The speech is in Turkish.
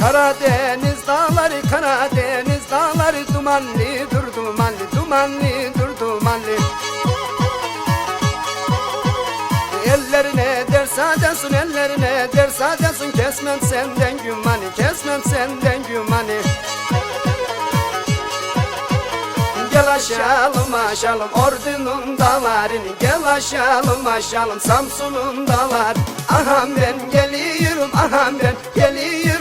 Karadeniz dağları, Karadeniz dağları dumanlıdır, dumanlı, dumanlıdır, dumanlı. Ellerine ders adasın, ellerine ders adasın. Kesmem senden gümanı, kesmem senden gümanı. Gel aşalım aşalım Ordu'nun dağlarını, gel aşalım aşalım Samsun'un dağlar. Aham ben geliyorum, aham ben geliyorum.